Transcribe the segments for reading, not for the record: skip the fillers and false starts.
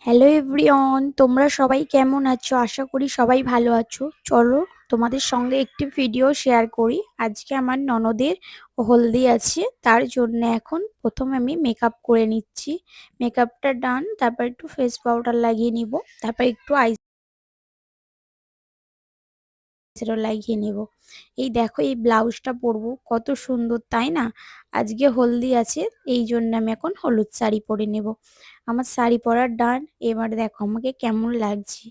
Hello everyone, তোমরা সবাই কেমন আছো? আশা করি সবাই ভালো আছো। চলো তোমাদের সঙ্গে একটি ভিডিও শেয়ার করি। আজকে আমার ননদের হলদি আছে, তার জন্য এখন প্রথমে আমি মেকআপ করে নিচ্ছি। মেকআপটা ডান, তারপর একটু ফেস পাউডার লাগিয়ে নিব, তারপর একটু আইশ্যাডো লাগিয়ে নেব। এই দেখো, এই ব্লাউজটা পরবো, কত সুন্দর তাই না? আজকে হলদি আছে, এই জন্য আমি এখন হলুদ শাড়ি পরে নেব। আমার শাড়ি পরার ডান। এবার দেখো আমাকে কেমন লাগছে।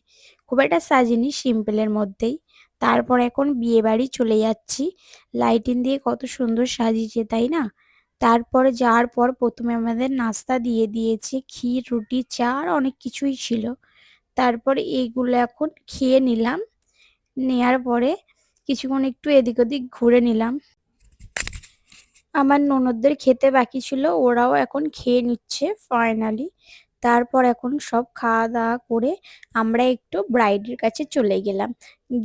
খুব একটা সাজিনি, সিম্পলের মধ্যেই। তারপর এখন বিয়ে বাড়ি চলে যাচ্ছি। লাইটিং দিয়ে কত সুন্দর সাজিয়েছে তাই না? তারপরে যাওয়ার পর প্রথমে আমাদের নাস্তা দিয়ে দিয়েছে, ক্ষীর, রুটি, চা আর অনেক কিছুই ছিল। তারপরে এইগুলো এখন খেয়ে নিলাম। নেয়ার পরে কিছুক্ষণ একটু এদিক ওদিক ঘুরে নিলাম। আমার ননদদের খেতে বাকি ছিল, ওরাও এখন খেয়ে নিচ্ছে ফাইনালি। তারপর এখন সব খাওয়া দাওয়া করে আমরা একটু ব্রাইডের কাছে চলে গেলাম।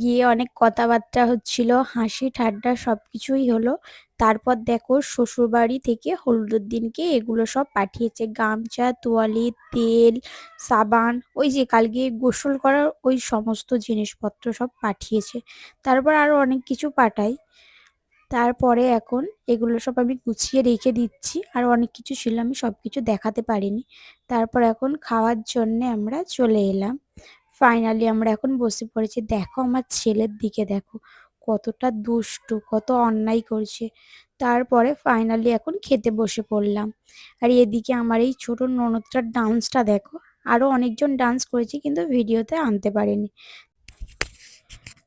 গিয়ে অনেক কথাবার্তা হচ্ছিল, হাসি ঠাট্টা সবকিছুই হলো। তারপর দেখো, শ্বশুরবাড়ি থেকে হলুদের দিনকে এগুলো সব পাঠিয়েছে, গামছা, তোয়ালি, তেল, সাবান, ওই যে কালকে গোসল করার ওই সমস্ত জিনিসপত্র সব পাঠিয়েছে। তারপর আরো অনেক কিছু পাঠায়। তারপরে এখন এগুলো সব আমি গুছিয়ে রেখে দিচ্ছি, আর অনেক কিছু ছিল আমি সবকিছু দেখাতে পারিনি। তারপর এখন খাওয়ার জন্যে আমরা চলে এলাম। ফাইনালি আমরা এখন বসে পড়েছি। দেখো আমার ছেলের দিকে দেখো, কতটা দুষ্টু, কত অন্যায় করছে। তারপরে ফাইনালি এখন খেতে বসে পড়লাম। আর এদিকে আমার এই ছোট ননদটার ডান্সটা দেখো। আরো অনেকজন ডান্স করেছে কিন্তু ভিডিওতে আনতে পারেনি।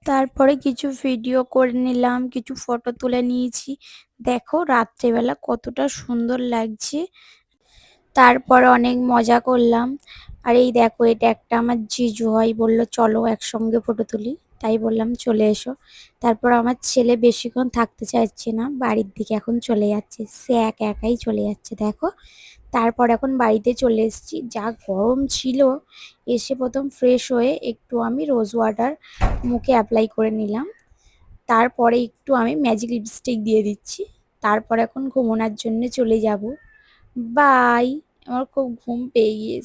তারপরে কিছু ভিডিও করে নিলাম, কিছু ফটো তুলে নিয়েছি। দেখো রাত্রেবেলা কতটা সুন্দর লাগছে। তারপরে অনেক মজা করলাম। আর এই দেখো, এটা একটা আমার জিজু হয়, বলল চলো একসঙ্গে ফটো তুলি। তাই বললাম চলে এসো। তারপর আমার ছেলে বেশিক্ষণ থাকতে চাইছে না, বাড়ির দিকে এখন চলে যাচ্ছে, সে একা একাই চলে যাচ্ছে দেখো। তারপর এখন বাড়িতে চলে এসেছি, যা গরম ছিল। এসে প্রথম ফ্রেশ হয়ে একটু আমি রোজ ওয়াটার মুখে অ্যাপ্লাই করে নিলাম। তারপরে একটু আমি ম্যাজিক লিপস্টিক দিয়ে দিচ্ছি। তারপর এখন ঘুমোনোর জন্য চলে যাব। বাই। আমার খুব ঘুম পেয়ে গিয়েছে।